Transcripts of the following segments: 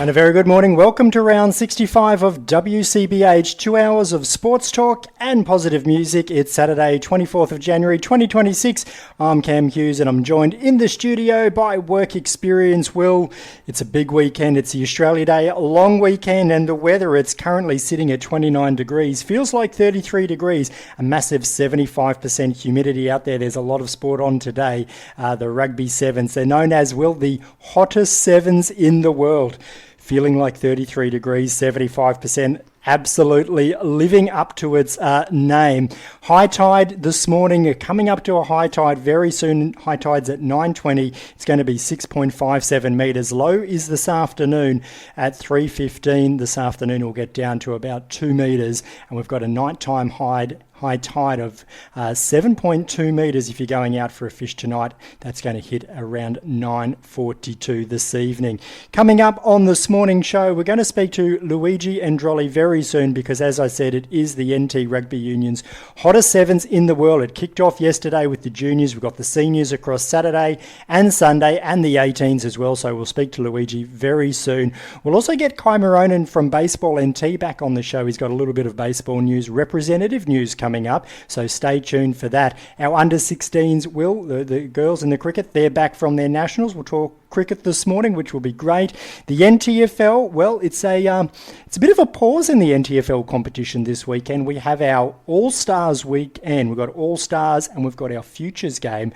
And a very good morning. Welcome to round 65 of WCBH, 2 hours of sports talk and positive music. It's Saturday, 24th of January, 2026. I'm Cam Hughes and I'm joined in the studio by work experience Will. It's a big weekend. It's the Australia Day long weekend and the weather, it's currently sitting at 29 degrees. Feels like 33 degrees. A massive 75% humidity out there. There's a lot of sport on today. The rugby sevens. They're known as, Will, the hottest sevens in the world. Feeling like 33 degrees, 75%, absolutely living up to its name. High tide this morning, coming up to a high tide very soon. High tide's at 9:20. It's going to be 6.57 metres. Low is this afternoon at 3:15. This afternoon will get down to about 2 metres. And we've got a nighttime high tide of 7.2 metres if you're going out for a fish tonight. That's going to hit around 9:42 this evening. Coming up on this morning show, we're going to speak to Luigi Androlli very soon because, as I said, it is the NT Rugby Union's hottest sevens in the world. It kicked off yesterday with the juniors. We've got the seniors across Saturday and Sunday and the 18s as well, so we'll speak to Luigi very soon. We'll also get Kai Moronen from Baseball NT back on the show. He's got a little bit of baseball news, representative news coming up, so stay tuned for that. Our under-16s, Will, the girls in the cricket, they're back from their nationals. We'll talk cricket this morning, which will be great. The NTFL, well, it's a bit of a pause in the NTFL competition this weekend. We have our All-Stars weekend. We've got All-Stars and we've got our Futures game.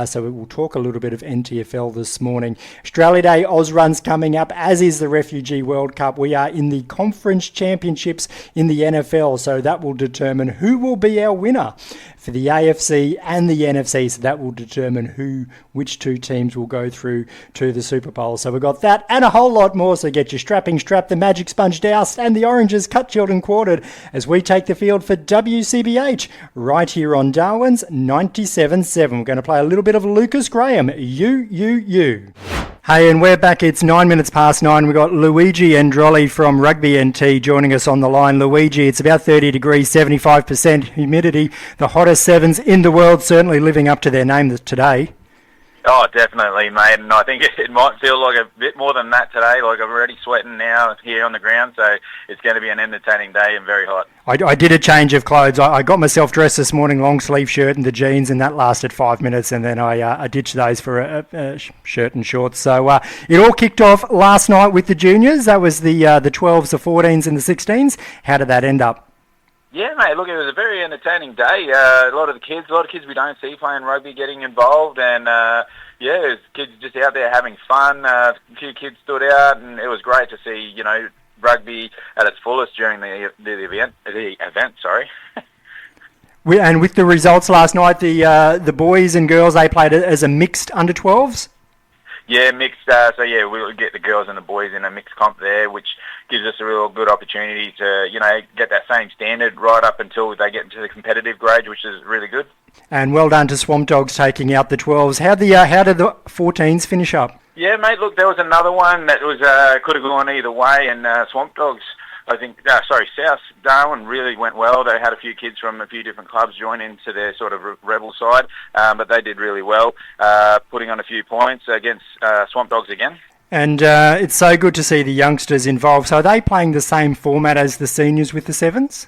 So we'll talk a little bit of NTFL this morning. Australia Day Austrun's coming up, as is the Refugee World Cup. We are in the Conference Championships in the NFL, so that will determine who will be our winner for the AFC and the NFC. So that will determine which two teams will go through to the Super Bowl. So we've got that and a whole lot more. So get your strapping strap, the magic sponge doused, and the oranges cut, chilled and quartered as we take the field for WCBH right here on Darwin's 97.7. We're going to play a little bit of Lucas Graham. You. Hey, and we're back. It's 9 minutes past 9. We've got Luigi Androlli from Rugby NT joining us on the line. Luigi, it's about 30 degrees, 75% humidity. The hottest sevens in the world, certainly living up to their name today. Oh, definitely, mate. And I think it might feel like a bit more than that today. Like, I'm already sweating now here on the ground, so it's going to be an entertaining day and very hot. I did a change of clothes. I got myself dressed this morning, long sleeve shirt and the jeans, and that lasted 5 minutes, and then I ditched those for a shirt and shorts. So it all kicked off last night with the juniors. That was the 12s, the 14s and the 16s. How did that end up? Yeah, mate, look, it was a very entertaining day. A lot of kids we don't see playing rugby getting involved, and it was kids just out there having fun. A few kids stood out, and it was great to see, rugby at its fullest during the event. Sorry. And with the results last night, the boys and girls, they played as a mixed under-12s? Yeah, mixed. We'll get the girls and the boys in a mixed comp there, which gives us a real good opportunity to, get that same standard right up until they get into the competitive grade, which is really good. And well done to Swamp Dogs taking out the 12s. How did the 14s finish up? Yeah, mate, look, there was another one that was could have gone either way, and Swamp Dogs, South Darwin really went well. They had a few kids from a few different clubs join into their sort of rebel side, but they did really well, putting on a few points against Swamp Dogs again. And it's so good to see the youngsters involved. So are they playing the same format as the seniors with the sevens?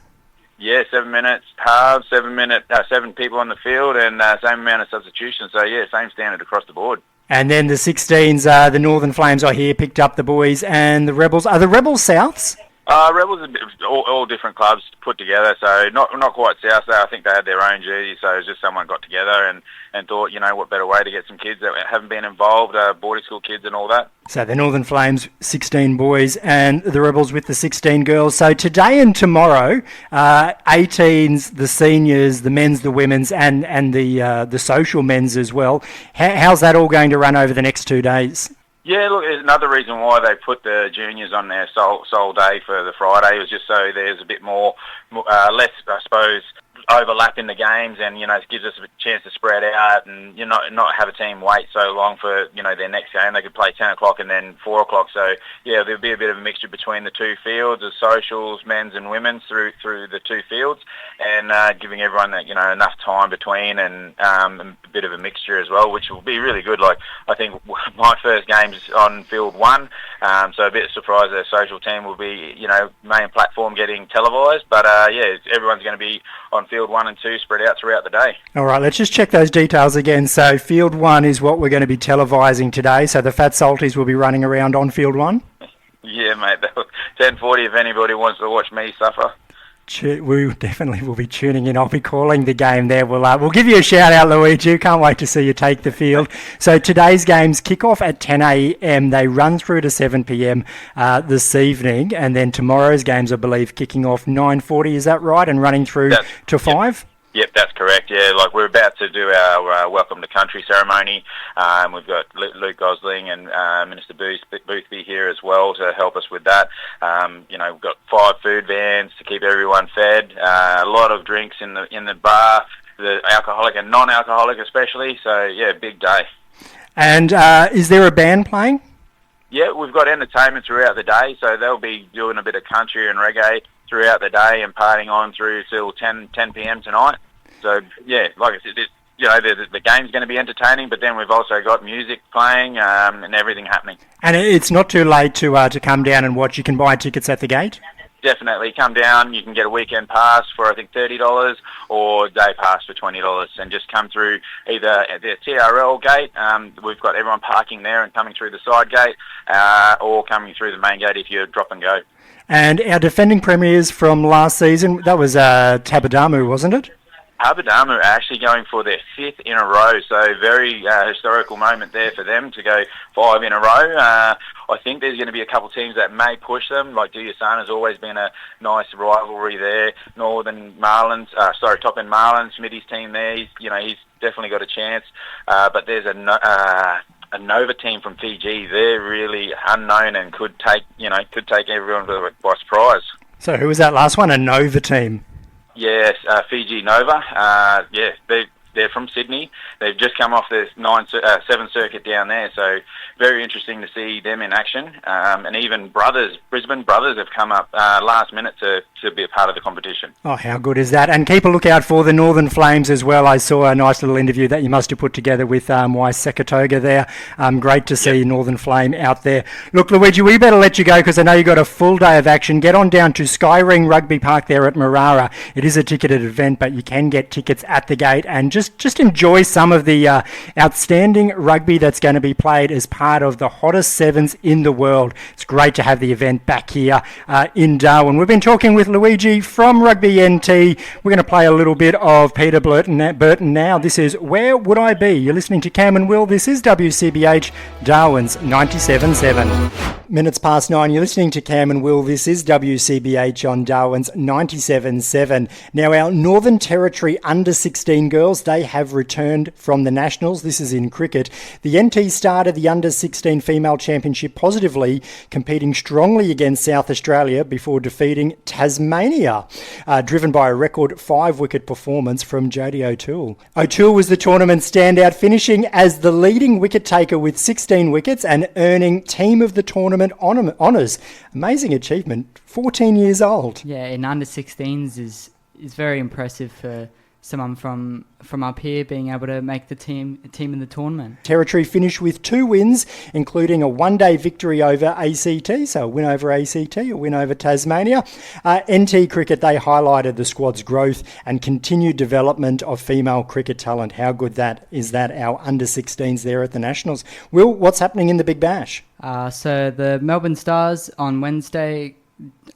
Yeah, 7 minutes halves, 7 people on the field, and same amount of substitutions. So yeah, same standard across the board. And then the 16s, the Northern Flames are here, picked up the boys, and the Rebels. Are the Rebels Souths? Rebels are all different clubs put together, so not quite South. I think they had their own jersey, so it was just someone got together and thought, what better way to get some kids that haven't been involved, boarding school kids and all that. So the Northern Flames, 16 boys, and the Rebels with the 16 girls. So today and tomorrow, 18s, the seniors, the men's, the women's, and the social men's as well. How's that all going to run over the next 2 days? Yeah, look, there's another reason why they put the juniors on their sole day for the Friday was just so there's a bit more, less, I suppose, overlap in the games, and it gives us a chance to spread out and not have a team wait so long for their next game. They could play 10 o'clock and then 4 o'clock. So yeah, there'll be a bit of a mixture between the two fields, the socials, men's and women's, through the two fields, and giving everyone that enough time between, and a bit of a mixture as well, which will be really good. Like, I think my first game's on field 1, so a bit surprised the social team will be main platform getting televised, but everyone's going to be on field 1 and 2 spread out throughout the day. All right, let's just check those details again. So field 1 is what we're going to be televising today, so the Fat Salties will be running around on field 1? Yeah, mate, 10:40 if anybody wants to watch me suffer. We definitely will be tuning in. I'll be calling the game there. We'll give you a shout out, Luigi. Can't wait to see you take the field. So today's games kick off at 10 a.m. They run through to 7 p.m. This evening, and then tomorrow's games, I believe, kicking off 9:40. Is that right? And running through to 5? Yep, that's correct. Yeah, like we're about to do our Welcome to Country ceremony. We've got Luke Gosling and Minister Boothby here as well to help us with that. We've got 5 food vans to keep everyone fed. A lot of drinks in the bar, the alcoholic and non-alcoholic especially. So yeah, big day. And is there a band playing? Yeah, we've got entertainment throughout the day, so they'll be doing a bit of country and reggae throughout the day and partying on through till 10 p.m. tonight. So, yeah, like I said, the game's going to be entertaining, but then we've also got music playing and everything happening. And it's not too late to come down and watch. You can buy tickets at the gate? Definitely. Come down. You can get a weekend pass for, I think, $30 or a day pass for $20, and just come through either the TRL gate. We've got everyone parking there and coming through the side gate, or coming through the main gate if you drop and go. And our defending premiers from last season, that was Tabadamu, wasn't it? Tabadamu are actually going for their 5th in a row, so very historical moment there for them to go 5 in a row. I think there's going to be a couple of teams that may push them, like Duyasan has always been a nice rivalry there. Top End Marlins, Smitty's team there, he's definitely got a chance. But there's a Nova team from Fiji. They're really unknown and could take everyone by surprise. So who was that last one? A Nova team? Yes, Fiji Nova. They're from Sydney. They've just come off the 7th circuit down there, so very interesting to see them in action. And even Brisbane Brothers have come up last minute to be a part of the competition. Oh, how good is that? And keep a lookout for the Northern Flames as well. I saw a nice little interview that you must have put together with Wise Sekatoga there. Great to see Northern Flame out there. Look, Luigi, we better let you go because I know you got a full day of action. Get on down to Skyring Rugby Park there at Marara. It is a ticketed event, but you can get tickets at the gate and just enjoy some of the outstanding rugby that's going to be played as part of the hottest sevens in the world. It's great to have the event back here in Darwin. We've been talking with Luigi from Rugby NT. We're going to play a little bit of Peter Burton now. This is Where Would I Be? You're listening to Cam and Will. This is WCBH Darwin's 97.7. Minutes past 9. You're listening to Cam and Will. This is WCBH on Darwin's 97.7. Now, our Northern Territory under-16 girls, they have returned from the Nationals. This is in cricket. The NT started the under-16 female championship positively, competing strongly against South Australia before defeating Tasmania, driven by a record 5-wicket performance from Jodie O'Toole. O'Toole was the tournament standout, finishing as the leading wicket taker with 16 wickets and earning Team of the Tournament honours. Amazing achievement. 14 years old. Yeah, in under-16s is very impressive for someone from up here being able to make the team in the tournament. Territory finished with 2 wins, including a one-day victory over ACT, so a win over ACT, a win over Tasmania. NT Cricket, they highlighted the squad's growth and continued development of female cricket talent. How good that is that, our under-16s there at the Nationals. Will, what's happening in the Big Bash? So the Melbourne Stars on Wednesday,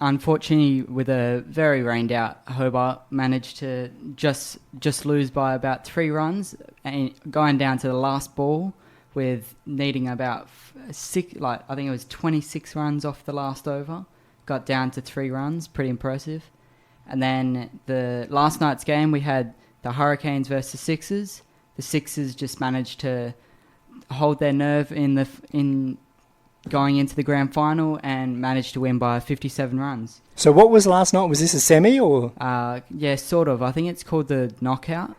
unfortunately, with a very rained out Hobart, managed to just lose by about 3 runs, and going down to the last ball with needing about 6, I think it was 26 runs off the last over. Got down to 3 runs, pretty impressive. And then the last night's game, we had the Hurricanes versus Sixers. The Sixers just managed to hold their nerve in going into the grand final and managed to win by 57 runs. So what was last night? Was this a semi or? Yeah, sort of. I think it's called the knockout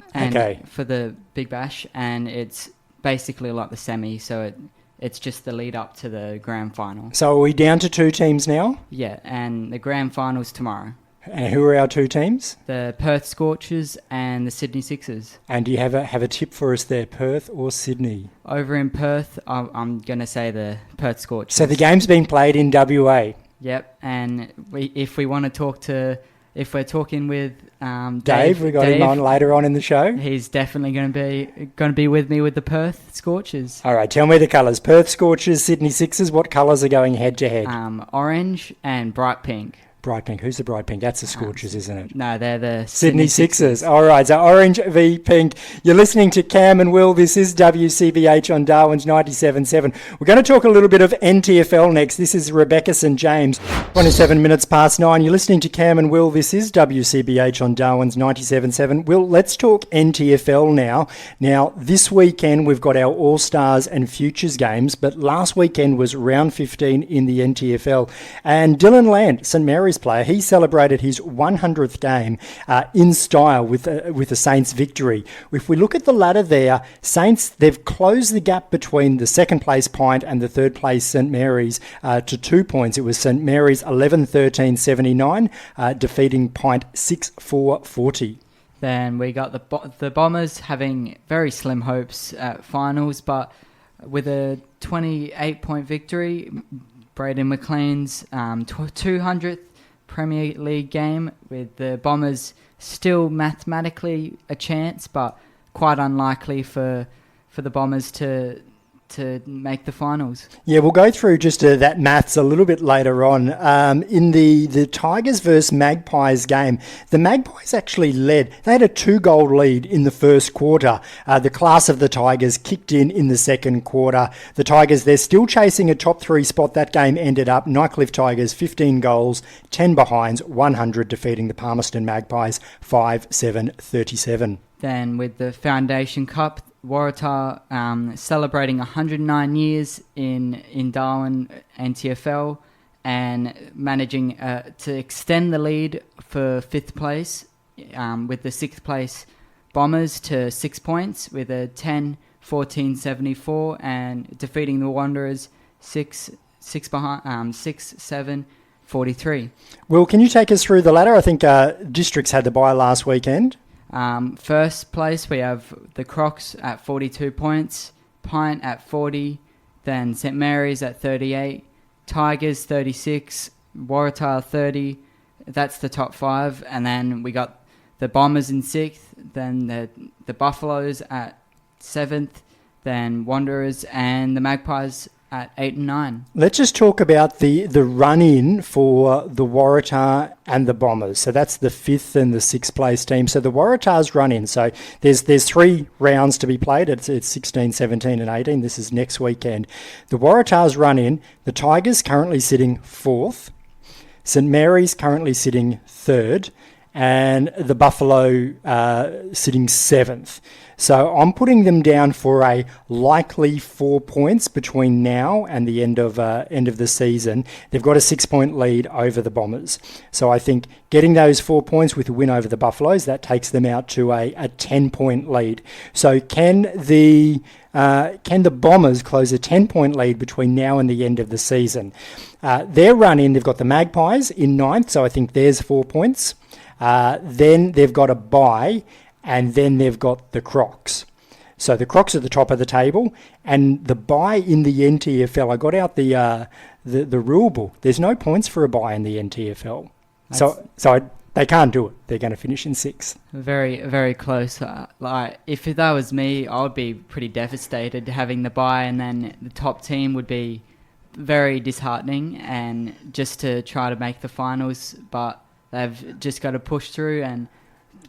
for the Big Bash, and it's basically like the semi, so it's just the lead up to the grand final. So are we down to 2 teams now? Yeah, and the grand final's tomorrow. And who are our 2 teams? The Perth Scorchers and the Sydney Sixers. And do you have a tip for us there, Perth or Sydney? Over in Perth, I'm going to say the Perth Scorchers. So the game's being played in WA? Yep, and if we're talking with Dave, we got him on later on in the show. He's definitely going to be with me with the Perth Scorchers. All right, tell me the colours. Perth Scorchers, Sydney Sixers. What colours are going head to head? Orange and bright pink. Bright pink. Who's the bright pink? That's the Scorchers, isn't it? No, they're the Sydney Sixers. All right, so orange v pink. You're listening to Cam and Will. This is WCBH on Darwin's 97.7. We're going to talk a little bit of NTFL next. This is Rebecca St. James, 27 minutes past 9. You're listening to Cam and Will. This is WCBH on Darwin's 97.7. Will, let's talk NTFL now. Now, this weekend we've got our All-Stars and Futures games, but last weekend was round 15 in the NTFL. And Dylan Land, St. Mary's player, he celebrated his 100th game in style with a Saints victory. If we look at the ladder there, Saints, they've closed the gap between the second place Pint and the third place St. Mary's to 2 points. It was St. Mary's 11-13-79, defeating Pint 6-4-40. Then we got the Bombers having very slim hopes at finals, but with a 28-point victory, Braden McLean's 200th Premier League game, with the Bombers still mathematically a chance, but quite unlikely for the Bombers to make the finals. Yeah, we'll go through just that maths a little bit later on. In the Tigers versus Magpies game, the Magpies actually led. They had a 2-goal lead in the first quarter. The class of the Tigers kicked in the second quarter. The Tigers, they're still chasing a top 3 spot. That game ended up Nightcliff Tigers 15 goals, 10 behinds, 100, defeating the Palmerston Magpies 5-7-37. Then with the Foundation Cup, Waratah celebrating 109 years in Darwin NTFL and managing to extend the lead for 5th place with the 6th place Bombers to 6 points with a 10-14-74 and defeating the Wanderers 6-7-43. Will, can you take us through the ladder? I think Districts had the bye last weekend. First place, we have the Crocs at 42 points, Pint at 40, then St. Mary's at 38, Tigers 36, Waratah 30. That's the top 5. And then we got the Bombers in 6th, then the Buffaloes at 7th, then Wanderers and the Magpies at 8 and 9. Let's just talk about the run-in for the Waratah and the Bombers. So that's the 5th and the 6th place team. So the Waratah's run-in. So there's 3 rounds to be played. It's 16, 17 and 18. This is next weekend. The Waratah's run-in, the Tigers currently sitting 4th. St. Mary's currently sitting 3rd. And the Buffalo sitting 7th. So I'm putting them down for a likely 4 points between now and the end of the season. They've got a 6-point lead over the Bombers. So I think getting those 4 points with a win over the Buffaloes, that takes them out to a 10-point lead. So can the Bombers close a 10-point lead between now and the end of the season? Their run-in, they've got the Magpies in 9th, so I think there's 4 points. Then they've got a bye, and then they've got the Crocs. So the Crocs at the top of the table, and the bye in the NTFL. I got out the rule book. There's no points for a bye in the NTFL. They can't do it. They're going to finish in 6th. Very, very close. If that was me, I would be pretty devastated having the bye, and then the top team would be very disheartening, and just to try to make the finals, but they've just got to push through and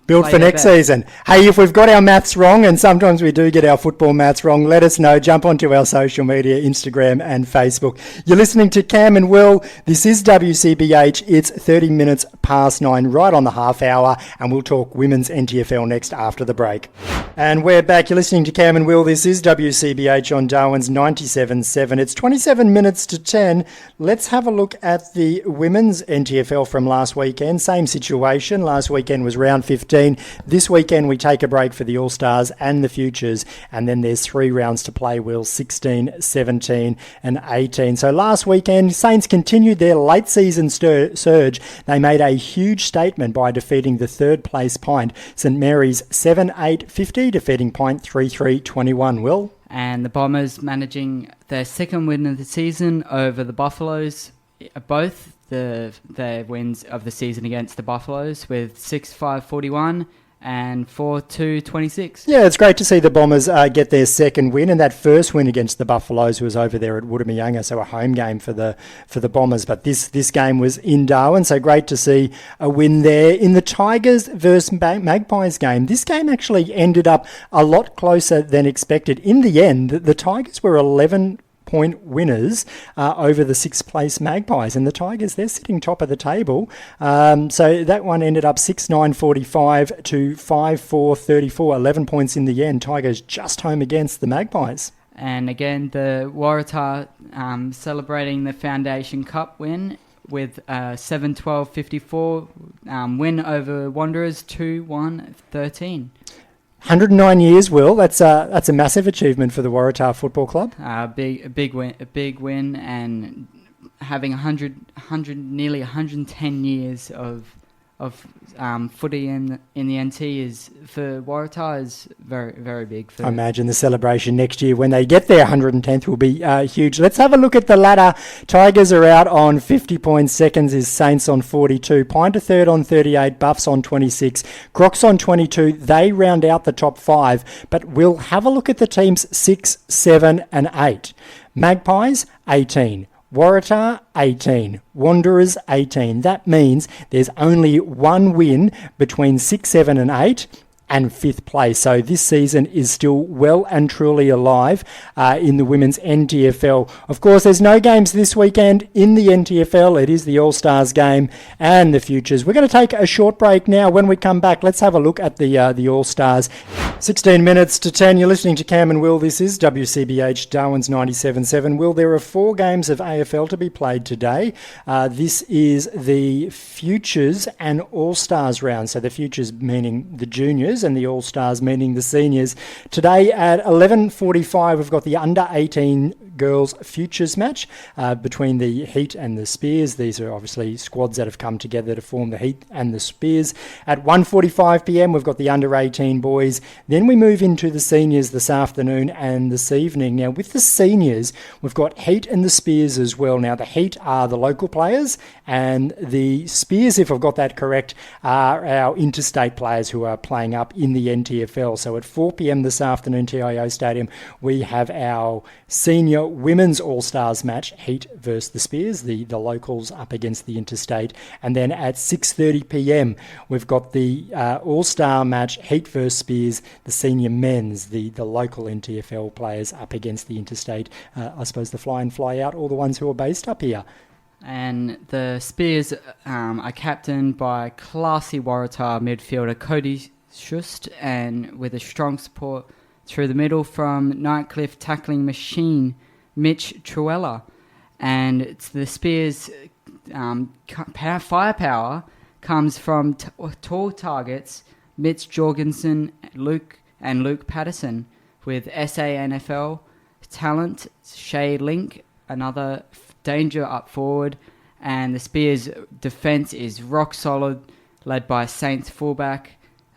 Build for next season. Hey, if we've got our maths wrong, and sometimes we do get our football maths wrong, let us know. Jump onto our social media, Instagram and Facebook. You're listening to Cam and Will. This is WCBH. It's 30 minutes past 9, right on the half hour, and we'll talk women's NTFL next after the break. And we're back. You're listening to Cam and Will. This is WCBH on Darwin's 97.7. It's 27 minutes to 10. Let's have a look at the women's NTFL from last weekend. Same situation. Last weekend was round 15. This weekend we take a break for the All-Stars and the Futures, and then there's 3 rounds to play, Will, 16, 17 and 18. So last weekend, Saints continued their late season surge. They made a huge statement by defeating the third place Pint, St Mary's 7-8-50, defeating Pint 3-3-21, Will. And the Bombers managing their second win of the season over the Buffaloes, both their wins of the season against the Buffaloes with 6-5-41 and 4-2-26. Yeah, it's great to see the Bombers get their second win, and that first win against the Buffaloes was over there at Woodamayunga, so a home game for the Bombers. But this game was in Darwin, so great to see a win there. In the Tigers versus Magpies game, this game actually ended up a lot closer than expected. In the end, the Tigers were 11-point winners over the 6th place Magpies, and the Tigers, they're sitting top of the table. So that one ended up 6-9-45 to 5-4-34, 11 points in the end. Tigers just home against the Magpies. And again, the Waratah celebrating the Foundation Cup win with 7-12-54 win over Wanderers 2-1-13. 109 years, Will. That's a massive achievement for the Waratah Football Club. A big win, and having nearly 110 years of footy in the NT is for Waratah is very, very big. I imagine the celebration next year when they get their 110th will be huge. Let's have a look at the ladder. Tigers are out on 50 points. Seconds is Saints on 42. Pint are third on 38. Buffs on 26. Crocs on 22. They round out the top 5. But we'll have a look at the teams 6, 7 and 8. Magpies, 18. Waratah, 18. Wanderers, 18. That means there's only one win between 6, 7 and 8 and 5th place. So this season is still well and truly alive in the women's NTFL. Of course, there's no games this weekend in the NTFL. It is the All-Stars game and the Futures. We're going to take a short break now. When we come back, let's have a look at the All-Stars. 16 minutes to 10. You're listening to Cam and Will. This is WCBH Darwin's 97.7. Will, there are 4 games of AFL to be played today. This is the Futures and All-Stars round. So the Futures meaning the juniors and the All-Stars meaning the seniors. Today at 11:45, we've got the under-18 girls Futures match between the Heat and the Spears. These are obviously squads that have come together to form the Heat and the Spears. At 1:45pm, we've got the under-18 boys. Then we move into the seniors this afternoon and this evening. Now, with the seniors, we've got Heat and the Spears as well. Now, the Heat are the local players, and the Spears, if I've got that correct, are our interstate players who are playing up in the NTFL. So at 4pm this afternoon, TIO Stadium, we have our senior women's All-Stars match, Heat versus the Spears, the locals up against the interstate. And then at 6:30pm, we've got the All-Star match, Heat versus Spears, the senior men's, the local NTFL players up against the interstate. I suppose the fly in, fly out, all the ones who are based up here. And the Spears are captained by classy Waratah midfielder Cody Schust, and with a strong support through the middle from Nightcliff tackling machine Mitch Truella. And it's the Spears' firepower comes from tall targets Mitch Jorgensen, Luke Patterson, with SANFL talent Shay Link, another danger up forward. And the Spears' defence is rock solid, led by Saints fullback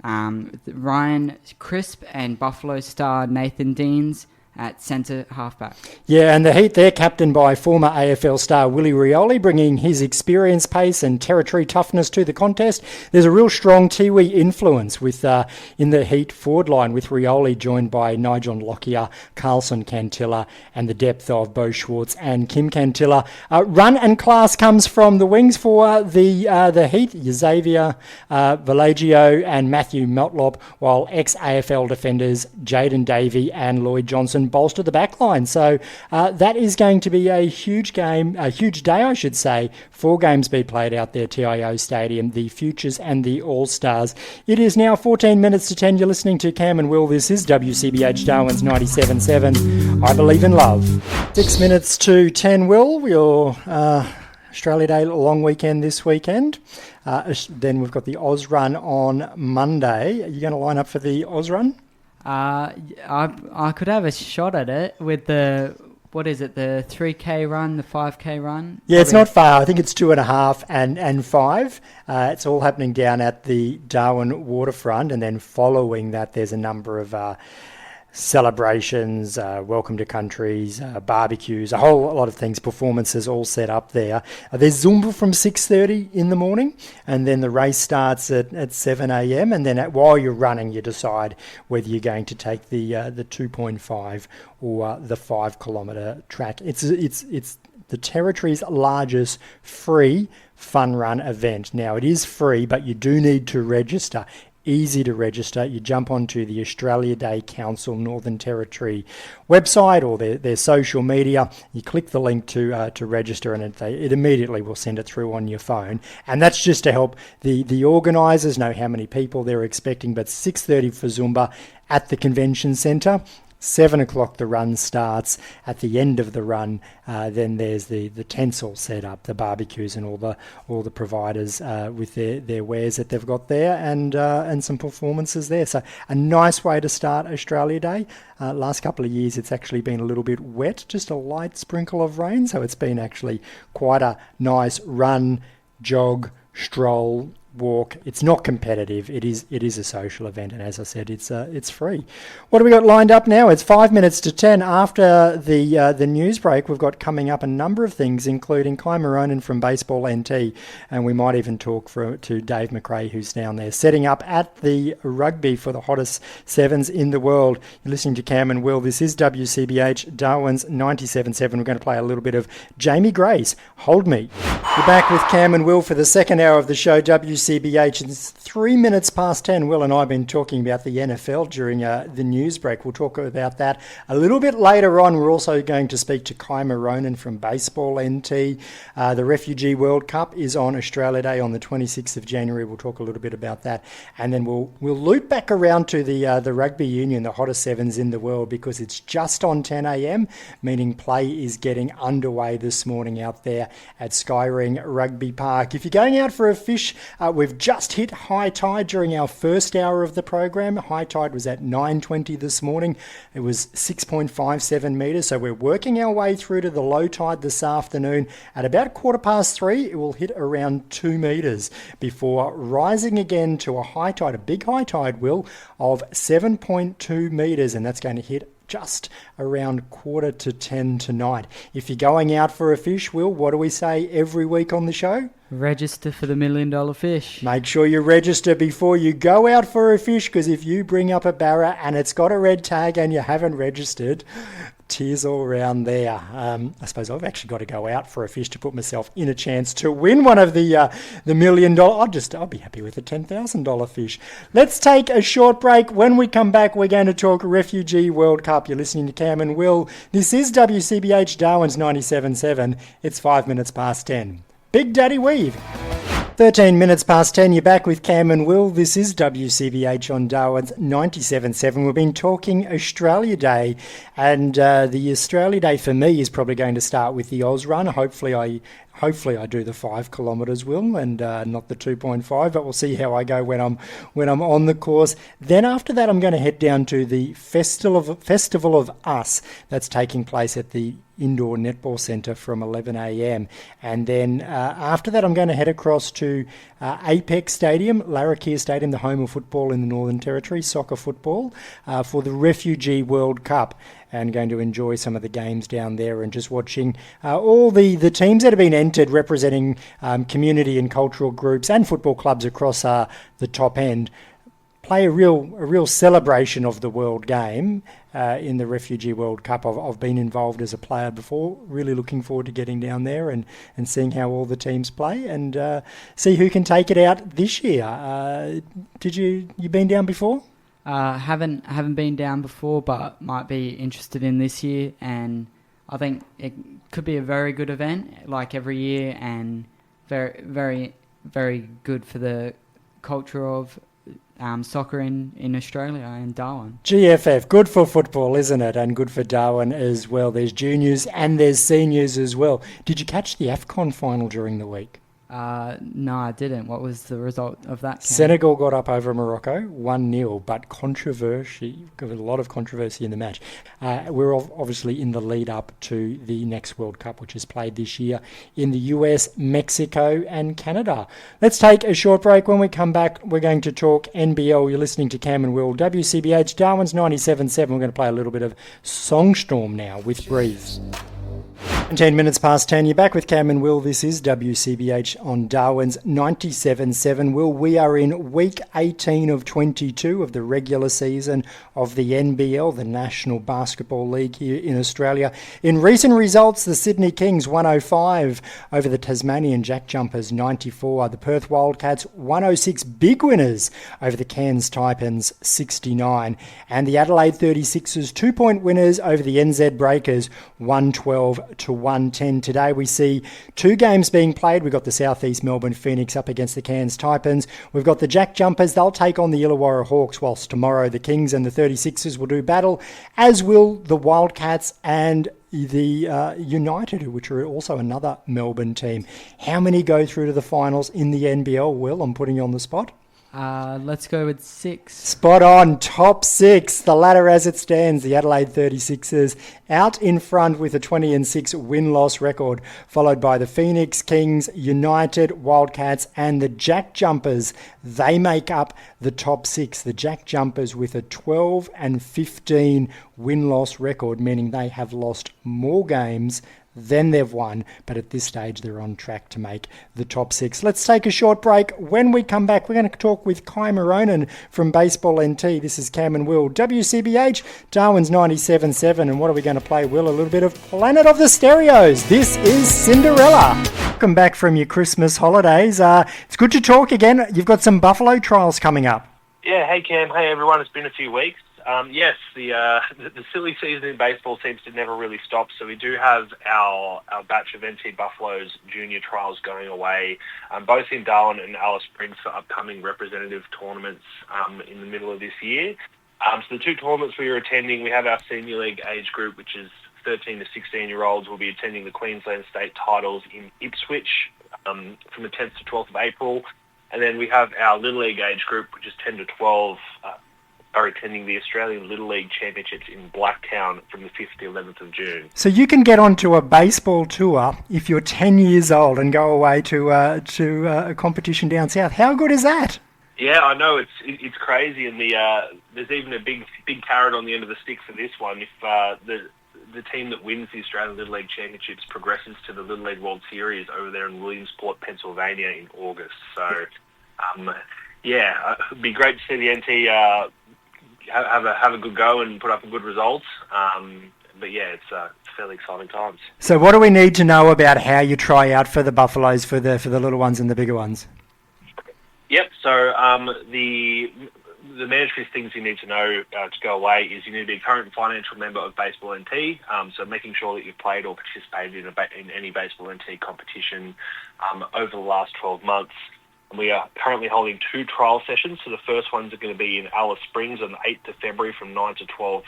Ryan Crisp and Buffalo star Nathan Deans, at centre halfback. Yeah, and the Heat, they're captained by former AFL star Willie Rioli, bringing his experience, pace and territory toughness to the contest. There's a real strong Tiwi influence with in the Heat forward line, with Rioli joined by Nigel Lockyer, Carlson Cantilla, and the depth of Bo Schwartz and Kim Cantilla. Run and class comes from the wings for the Heat, Xavier Vallejo and Matthew Motlop, while ex-AFL defenders Jaden Davey and Lloyd Johnson bolster the back line. So that is going to be a huge game, a huge day, I should say. 4 games be played out there, TIO Stadium, the Futures and the All-Stars. It is now 14 minutes to 10. You're listening to Cam and Will. This is WCBH Darwin's 97.7. I believe in love. 6 minutes to 10, Will. Your Australia Day long weekend this weekend. Then we've got the Oz Run on Monday. Are you going to line up for the Oz Run? I could have a shot at it with the 3K run, the 5K run? Yeah, it's not far. I think it's 2.5 and 5. It's all happening down at the Darwin waterfront, and then following that there's a number of celebrations, welcome to countries, barbecues, a whole lot of things, performances all set up there. There's Zumba from 6:30 in the morning, and then the race starts at 7 a.m. And then while you're running, you decide whether you're going to take the 2.5 or the 5 kilometre track. It's the Territory's largest free fun run event. Now it is free, but you do need to register. Easy to register. You jump onto the Australia Day Council Northern Territory website or their social media. You click the link to register, and it immediately will send it through on your phone. And that's just to help the organisers know how many people they're expecting. But 6:30 for Zumba at the Convention Centre. 7 o'clock the run starts. At the end of the run, then there's the tents all set up, the barbecues and all the providers with their wares that they've got there, and some performances there. So a nice way to start Australia Day. Last couple of years it's actually been a little bit wet, just a light sprinkle of rain, so it's been actually quite a nice run, jog, stroll, walk. It's not competitive. It is a social event, and as I said, it's free. What do we got lined up now? It's 5 minutes to 10 after the news break. We've got coming up a number of things, including Kai Moronen from Baseball NT, and we might even talk to Dave McRae, who's down there setting up at the rugby for the hottest sevens in the world. You're listening to Cam and Will. This is WCBH Darwin's 97.7. We're going to play a little bit of Jamie Gray's Hold Me. You're back with Cam and Will for the second hour of the show, WCBH. It's 3 minutes past 10. Will and I have been talking about the NFL during the news break. We'll talk about that a little bit later on. We're also going to speak to Kai Moronen from Baseball NT. The Refugee World Cup is on Australia Day on the 26th of January. We'll talk a little bit about that. And then we'll loop back around to the Rugby Union, the hottest sevens in the world, because it's just on 10 a.m, meaning play is getting underway this morning out there at Skyring Rugby Park. If you're going out for a fish, we've just hit high tide during our first hour of the program. High tide was at 9:20 this morning. It was 6.57 metres, so we're working our way through to the low tide this afternoon. At about 3:15, it will hit around 2 metres before rising again to a high tide, a big high tide, Will, of 7.2 metres, and that's going to hit just around 9:45 tonight. If you're going out for a fish, Will, what do we say every week on the show? Register for the $1 million fish. Make sure you register before you go out for a fish, because if you bring up a barra and it's got a red tag and you haven't registered, tears all around there. I suppose I've actually got to go out for a fish to put myself in a chance to win one of the $1 million. I'll be happy with a $10,000 fish. Let's take a short break. When we come back, we're going to talk Refugee World Cup. You're listening to Cam and Will. This is WCBH Darwin's 97.7. It's 5 minutes past 10. Big Daddy Weave. 13 minutes past 10, you're back with Cam and Will. This is WCBH on Darwin's 97.7. We've been talking Australia Day, and the Australia Day for me is probably going to start with the Oz Run. Hopefully I do the 5 kilometres, Will, and not the 2.5, but we'll see how I go when I'm on the course. Then after that, I'm going to head down to the Festival of Us that's taking place at the Indoor Netball Centre from 11 a.m. And then after that, I'm going to head across to Apex Stadium, Larrakia Stadium, the home of football in the Northern Territory, soccer football, for the Refugee World Cup, and going to enjoy some of the games down there and just watching all the teams that have been entered representing community and cultural groups and football clubs across the top end play a real celebration of the world game in the Refugee World Cup. I've been involved as a player before, really looking forward to getting down there and seeing how all the teams play and see who can take it out this year. You been down before? Haven't been down before, but might be interested in this year, and I think it could be a very good event, like every year, and very, very, very good for the culture of soccer in Australia and Darwin. GFF, good for football, isn't it? And good for Darwin as well. There's juniors and there's seniors as well. Did you catch the AFCON final during the week? No, I didn't. What was the result of that game? Senegal got up over Morocco, 1-0, but a lot of controversy in the match. We're obviously in the lead up to the next World Cup, which is played this year in the US, Mexico and Canada. Let's take a short break. When we come back, we're going to talk NBL. You're listening to Cam and Will, WCBH, Darwin's 97.7. We're going to play a little bit of Songstorm now with Breeze. 10 minutes past 10, you're back with Cam and Will. This is WCBH on Darwin's 97.7. Will, we are in week 18 of 22 of the regular season of the NBL, the National Basketball League here in Australia. In recent results, the Sydney Kings 105 over the Tasmanian Jack Jumpers 94. The Perth Wildcats 106 big winners over the Cairns Taipans 69. And the Adelaide 36ers 2-point winners over the NZ Breakers 112 to 110. Today we see two games being played. We've got the Southeast Melbourne Phoenix up against the Cairns Taipans. We've got the Jack Jumpers. They'll take on the Illawarra Hawks, whilst tomorrow the Kings and the 36ers will do battle, as will the Wildcats and the United, which are also another Melbourne team. How many go through to the finals in the NBL, Will? I'm putting you on the spot. Let's go with 6. Spot on, top 6. The ladder as it stands, the Adelaide 36ers out in front with a 20-6 win-loss record, followed by the Phoenix Kings, United, Wildcats and the Jack Jumpers. They make up the top 6. The Jack Jumpers with a 12-15 win-loss record, meaning they have lost more games than they've won, but at this stage they're on track to make the top 6. Let's take a short break. When we come back, we're going to talk with Kai Moronen from Baseball NT. This is Cam and Will, WCBH, Darwin's 97.7. And what are we going to play, Will? A little bit of Planet of the Stereos. This is Cinderella. Welcome back from your Christmas holidays. It's good to talk again. You've got some Buffalo trials coming up. Yeah, hey Cam, hey everyone. It's been a few weeks. Yes, the silly season in baseball seems to never really stop, so we do have our batch of NT Buffaloes junior trials going away, both in Darwin and Alice Springs for upcoming representative tournaments in the middle of this year. So the two tournaments we are attending, we have our senior league age group, which is 13 to 16-year-olds, will be attending the Queensland State Titles in Ipswich from the 10th to 12th of April. And then we have our little league age group, which is 10 to 12, are attending the Australian Little League Championships in Blacktown from the 5th to 11th of June. So you can get onto a baseball tour if you're 10 years old and go away to a competition down south. How good is that? Yeah, I know, it's crazy, and there's even a big carrot on the end of the stick for this one. If the team that wins the Australian Little League Championships progresses to the Little League World Series over there in Williamsport, Pennsylvania in August. So, it'd be great to see the NT have a good go and put up a good result. But yeah, it's fairly exciting times. So what do we need to know about how you try out for the Buffaloes, for the little ones and the bigger ones? Yep. So the mandatory things you need to know to go away is you need to be a current financial member of Baseball NT. So making sure that you've played or participated in any Baseball NT competition over the last 12 months. We are currently holding 2 trial sessions. So the first ones are going to be in Alice Springs on the 8th of February from 9 to 12,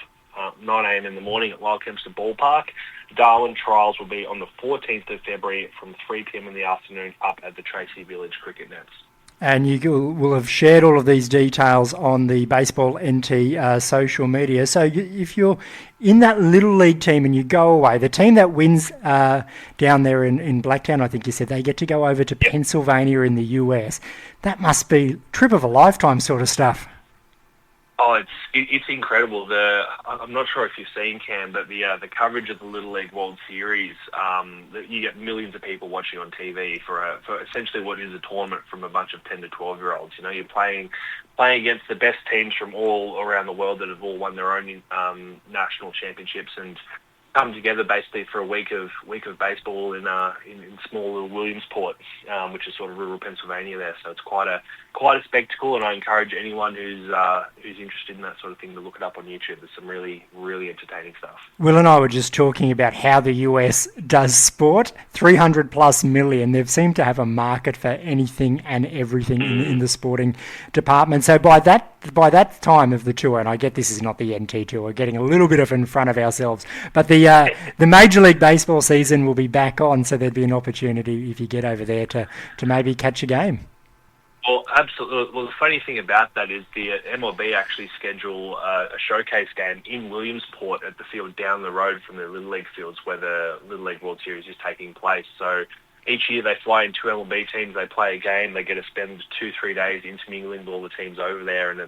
9 a.m. in the morning at Lyllkempster Ballpark. Darwin trials will be on the 14th of February from 3 p.m. in the afternoon up at the Tracy Village Cricket Nets. And you will have shared all of these details on the Baseball NT social media. So if you're in that Little League team and you go away, the team that wins down there in Blacktown, I think you said, they get to go over to Pennsylvania in the US. That must be trip of a lifetime sort of stuff. Oh, it's incredible. I'm not sure if you've seen, Cam, but the coverage of the Little League World Series, you get millions of people watching on TV for essentially what is a tournament from a bunch of 10 to 12-year-olds. You know, you're playing against the best teams from all around the world that have all won their own national championships and come together basically for a week of baseball in small little Williamsport, which is sort of rural Pennsylvania there. So it's quite a spectacle, and I encourage anyone who's interested in that sort of thing to look it up on YouTube. There's some really, really entertaining stuff. Will and I were just talking about how the US does sport. 300 plus million. They've seemed to have a market for anything and everything in the sporting department. So by that time of the tour, and I get this is not the NT tour, we're getting a little bit in front of ourselves, but the Major League Baseball season will be back on, so there'd be an opportunity if you get over there to maybe catch a game. Well, absolutely. Well, the funny thing about that is the MLB actually schedule a showcase game in Williamsport at the field down the road from the Little League fields where the Little League World Series is taking place. So each year they fly in two MLB teams, they play a game, they get to spend 2-3 days intermingling with all the teams over there, and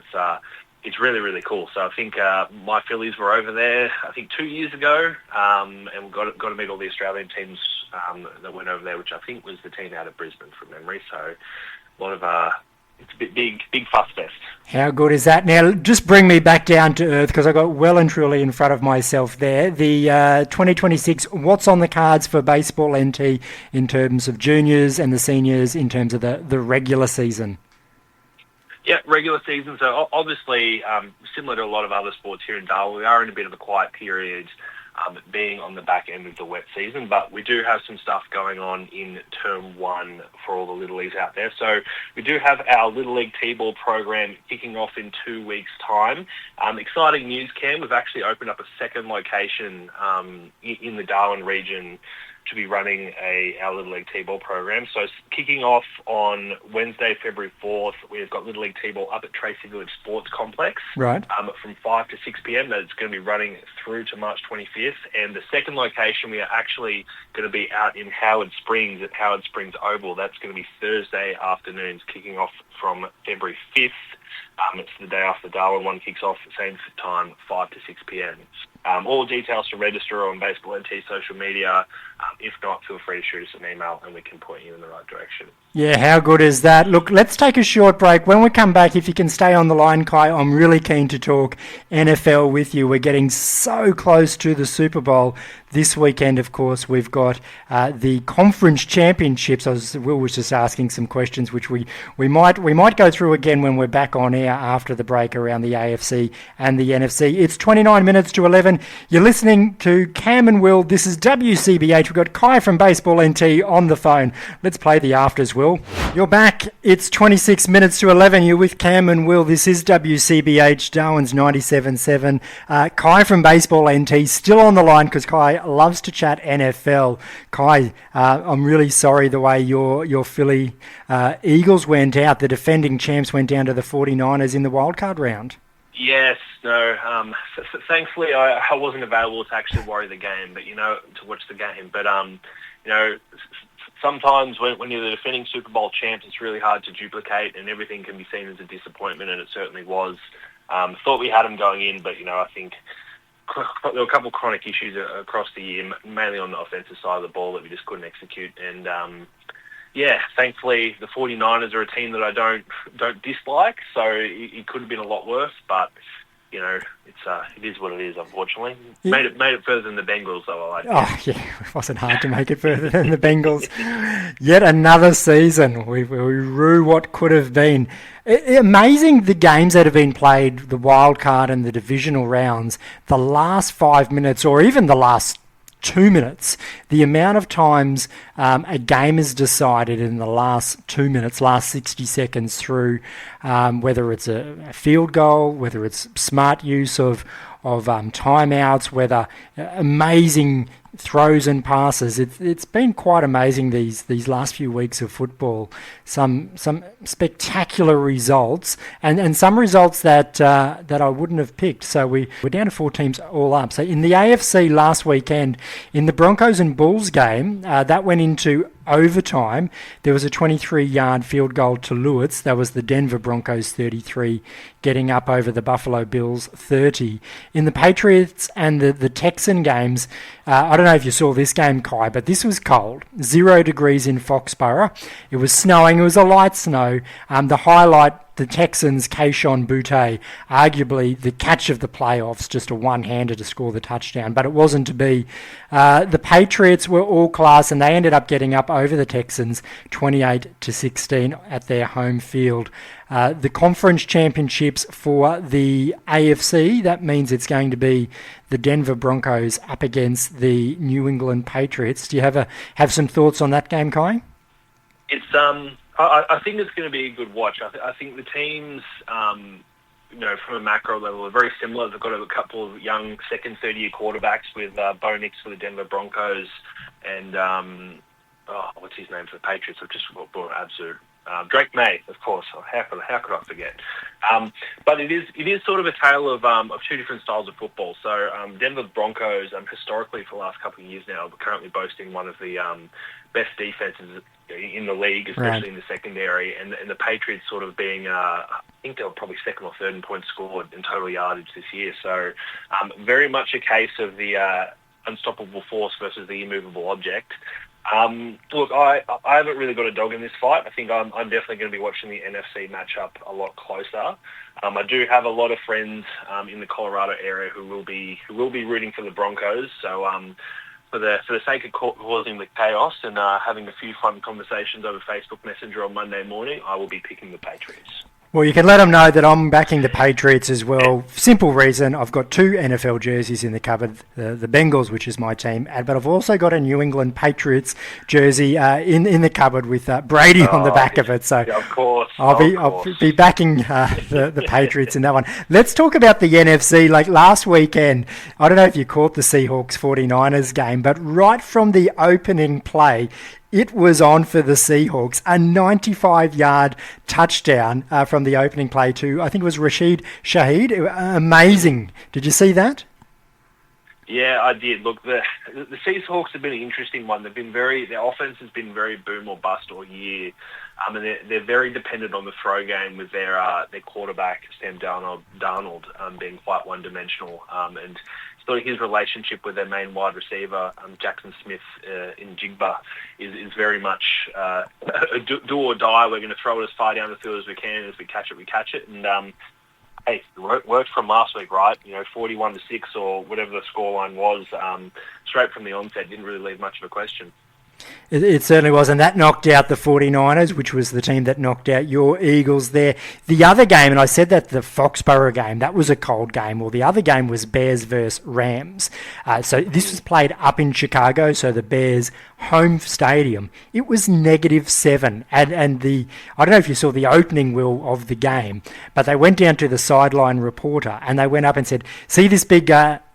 it's really, really cool. So I think my Phillies were over there, I think 2 years ago, and we got to meet all the Australian teams that went over there, which I think was the team out of Brisbane from memory. So a lot of it's a big fuss fest. How good is that? Now, just bring me back down to earth because I got well and truly in front of myself there. The 2026, what's on the cards for Baseball NT in terms of juniors and the seniors in terms of the regular season? Yeah, regular season. So obviously, similar to a lot of other sports here in Darwin, we are in a bit of a quiet period, being on the back end of the wet season, but we do have some stuff going on in term one for all the Little Leagues out there. So we do have our Little League T-ball program kicking off in 2 weeks' time. Exciting news, Cam. We've actually opened up a second location in the Darwin region to be running our Little League T-ball program. So kicking off on Wednesday, February 4th, we've got Little League T-ball up at Tracy Village Sports Complex, right, from 5 to 6 p.m. That's going to be running through to March 25th. And the second location, we are actually going to be out in Howard Springs at Howard Springs Oval. That's going to be Thursday afternoons, kicking off from February 5th. It's the day after the Darwin one kicks off, same time, 5 to 6 p.m. All details to register on Baseball NT social media. If not, feel free to shoot us an email and we can point you in the right direction. Yeah, how good is that? Look, let's take a short break. When we come back, if you can stay on the line, Kai, I'm really keen to talk NFL with you. We're getting so close to the Super Bowl. This weekend, of course, we've got the conference championships. Will was just asking some questions, which we might go through again when we're back on air after the break around the AFC and the NFC. It's 29 minutes to 11. You're listening to Cam and Will. This is WCBH. We've got Kai from Baseball NT on the phone. Let's play the afters, Will. You're back. It's 26 minutes to 11. You're with Cam and Will. This is WCBH, Darwin's 97.7. Kai from Baseball NT still on the line because Kai loves to chat NFL. Kai, I'm really sorry the way your Philly Eagles went out. The defending champs went down to the 49ers in the wildcard round. Yes, no. Thankfully, I wasn't available to actually worry the game, but to watch the game. But sometimes when you're the defending Super Bowl champs, it's really hard to duplicate, and everything can be seen as a disappointment, and it certainly was. Thought we had them going in, but I think there were a couple of chronic issues across the year, mainly on the offensive side of the ball that we just couldn't execute. And thankfully the 49ers are a team that I don't dislike, so it could have been a lot worse, but it is what it is, unfortunately. Yeah. Made it further than the Bengals, though. I like. Oh, yeah, it wasn't hard to make it further than the Bengals. Yet another season. We rue what could have been. Amazing the games that have been played, the wild card and the divisional rounds, the last 5 minutes or even the last 2 minutes, the amount of times a game is decided in the last 2 minutes, last 60 seconds through, whether it's a field goal, whether it's smart use of timeouts, whether amazing throws and passes. It's been quite amazing these last few weeks of football. Some spectacular results and some results that I wouldn't have picked. So we're down to 4 teams all up. So in the AFC last weekend, in the Broncos and Bulls game, that went into overtime. There was a 23-yard field goal to Lewis. That was the Denver Broncos 33 getting up over the Buffalo Bills 30. In the Patriots and the Texan games, I don't know if you saw this game, Kai, but this was cold. 0 degrees in Foxborough. It was snowing. It was a light snow. The highlight, the Texans' Kayshon Boutte, arguably the catch of the playoffs, just a one-hander to score the touchdown, but it wasn't to be. The Patriots were all class, and they ended up getting up over the Texans 28-16 at their home field. The conference championships for the AFC, that means it's going to be the Denver Broncos up against the New England Patriots. Do you have some thoughts on that game, Kai? It's I think it's going to be a good watch. I think the teams, from a macro level, are very similar. They've got a couple of young second, third-year quarterbacks with Bo Nix for the Denver Broncos and what's his name for the Patriots? I've just brought an absolute Drake May, of course. How could I forget? But it is sort of a tale of 2 different styles of football. So Denver Broncos, historically for the last couple of years now, are currently boasting one of the best defenses in the league, especially in the secondary, and the Patriots sort of being, I think they were probably second or third in points scored in total yardage this year. So very much a case of the unstoppable force versus the immovable object. Look, I haven't really got a dog in this fight. I think I'm definitely going to be watching the NFC matchup a lot closer. I do have a lot of friends in the Colorado area who will be rooting for the Broncos. So for the sake of causing the chaos and having a few fun conversations over Facebook Messenger on Monday morning, I will be picking the Patriots. Well, you can let them know that I'm backing the Patriots as well. Simple reason, I've got 2 NFL jerseys in the cupboard, the Bengals, which is my team, but I've also got a New England Patriots jersey in the cupboard with Brady on the back of it. So yeah, of course. I'll be backing the Patriots in that one. Let's talk about the NFC. Like last weekend, I don't know if you caught the Seahawks 49ers game, but right from the opening play, it was on for the Seahawks. A 95-yard touchdown from the opening play to, I think it was Rashid Shaheed. Amazing. Did you see that? Yeah, I did. Look, the Seahawks have been an interesting one. Their offense has been very boom or bust all year. And they're very dependent on the throw game with their quarterback, Sam Darnold being quite one-dimensional. And sort of his relationship with their main wide receiver, Jackson Smith in Jigba, is very much a do or die. We're going to throw it as far down the field as we can. As we catch it, we catch it. And hey, it worked from last week, right? 41-6 or whatever the scoreline was, straight from the onset, didn't really leave much of a question. It certainly was, and that knocked out the 49ers, which was the team that knocked out your Eagles there. The other game, and I said that the Foxborough game, that was a cold game. Well, the other game was Bears versus Rams. So this was played up in Chicago, so the Bears' home stadium. It was -7, and I don't know if you saw the opening, Will, of the game, but they went down to the sideline reporter, and they went up and said, see this big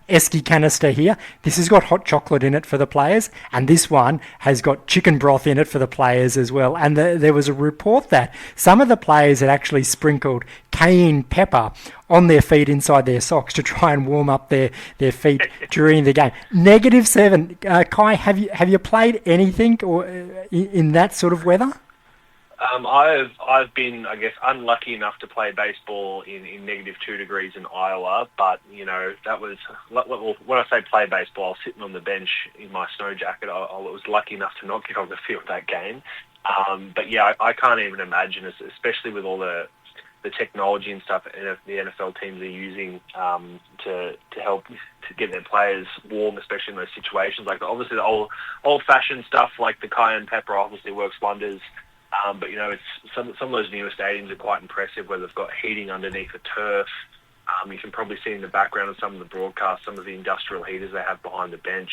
esky canister here? This has got hot chocolate in it for the players, and this one has got chicken broth in it for the players as well. And there was a report that some of the players had actually sprinkled cayenne pepper on their feet inside their socks to try and warm up their feet during the game. -7. Kai, have you played anything or in that sort of weather? I've been, I guess, unlucky enough to play baseball in -2 degrees in Iowa, but that was, well, when I say play baseball, I was sitting on the bench in my snow jacket. I was lucky enough to not get on the field that game. But yeah, I can't even imagine, especially with all the technology and stuff that the NFL teams are using to help to get their players warm, especially in those situations. Like obviously the old-fashioned stuff like the cayenne pepper obviously works wonders. But it's some of those newer stadiums are quite impressive where they've got heating underneath the turf. You can probably see in the background of some of the broadcasts some of the industrial heaters they have behind the bench.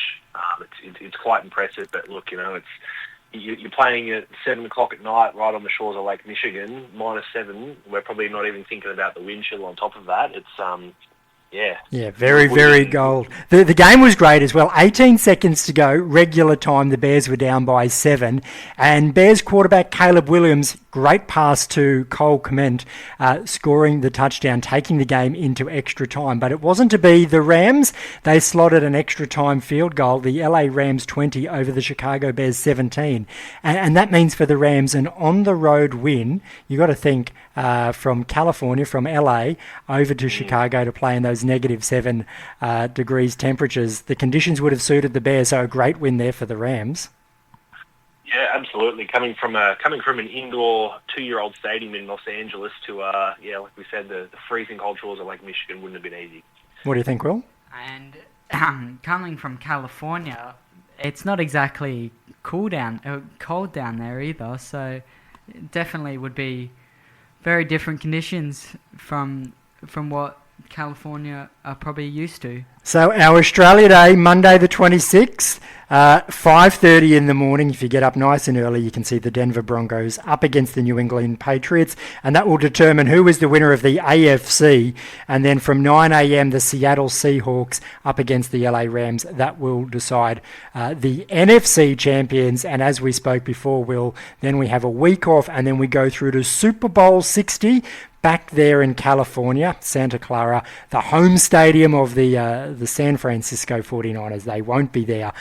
It's quite impressive. But look, you're playing at 7 o'clock at night right on the shores of Lake Michigan, -7. We're probably not even thinking about the wind chill on top of that. Yeah. Yeah, very, very gold. The game was great as well. 18 seconds to go, regular time. The Bears were down by 7. And Bears quarterback Caleb Williams, great pass to Cole Clement, scoring the touchdown, taking the game into extra time. But it wasn't to be. The Rams, they slotted an extra time field goal, the LA Rams 20 over the Chicago Bears 17. And that means for the Rams an on-the-road win. You got to think from California, from LA, over to Chicago to play in those -7 degrees temperatures. The conditions would have suited the Bears, so a great win there for the Rams. Yeah, absolutely. Coming from an indoor 2-year-old stadium in Los Angeles to like we said, the freezing cold shores of Lake Michigan wouldn't have been easy. What do you think, Will? And coming from California, it's not exactly cold down there either. So it definitely would be very different conditions from what California are probably used to. So our Australia Day, Monday the 26th, 5:30 in the morning. If you get up nice and early, you can see the Denver Broncos up against the New England Patriots, and that will determine who is the winner of the AFC. And then from 9 a.m, the Seattle Seahawks up against the LA Rams. That will decide the NFC champions. And as we spoke before, Will, then we have a week off, and then we go through to Super Bowl 60. Back there in California, Santa Clara, the home stadium of the San Francisco 49ers. They won't be there,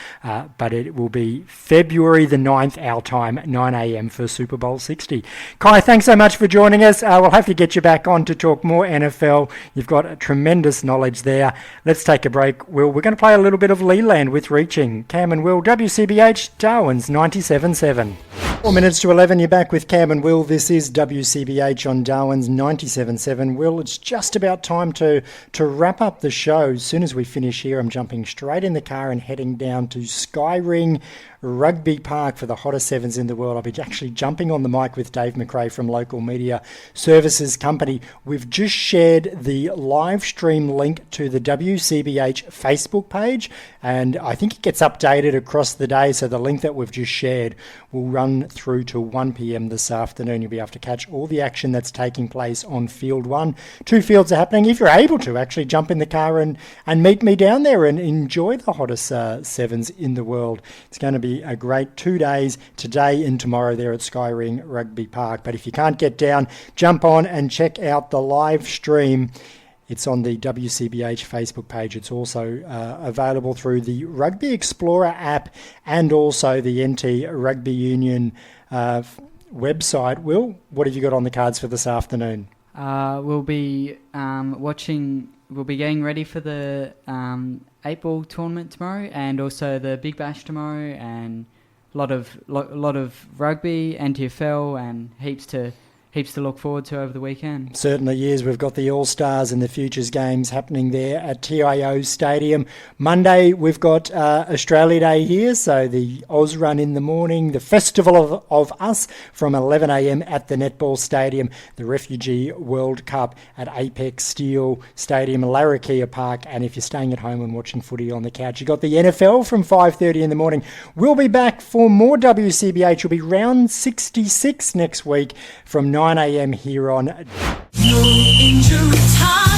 but it will be February the 9th, our time, 9 a.m. for Super Bowl 60. Kai, thanks so much for joining us. We'll have to get you back on to talk more NFL. You've got a tremendous knowledge there. Let's take a break, Will. We're going to play a little bit of Leland with Reaching. Cam and Will, WCBH, Darwin's 97.7. 4 minutes to 11, you're back with Cam and Will. This is WCBH on Darwin's 97.7. Will, it's just about time to wrap up the show. As soon as we finish here, I'm jumping straight in the car and heading down to Skyring Rugby Park for the hottest sevens in the world. I'll be actually jumping on the mic with Dave McRae from Local Media Services Company. We've just shared the live stream link to the WCBH Facebook page, and I think it gets updated across the day, so the link that we've just shared will run through to 1 p.m. this afternoon. You'll be able to catch all the action that's taking place on Field 1. 2 fields are happening. If you're able to, actually jump in the car and meet me down there and enjoy the hottest sevens in the world. It's going to be a great 2 days, today and tomorrow there at Skyring Rugby Park. But if you can't get down, jump on and check out the live stream. It's on the WCBH Facebook page. It's also available through the Rugby Explorer app and also the NT Rugby Union website. Will, what have you got on the cards for this afternoon? We'll be we'll be getting ready for the 8-ball tournament tomorrow, and also the Big Bash tomorrow, and a lot of rugby, NTFL, and heaps to look forward to over the weekend. Certainly is. We've got the All-Stars and the Futures Games happening there at TIO Stadium. Monday, we've got Australia Day here, so the Oz Run in the morning, the Festival of Us from 11 a.m. at the Netball Stadium, the Refugee World Cup at Apex Steel Stadium, Larrakia Park, and if you're staying at home and watching footy on the couch, you've got the NFL from 5:30 in the morning. We'll be back for more WCBH. It'll be round 66 next week from 9 a.m. here on... No injury time.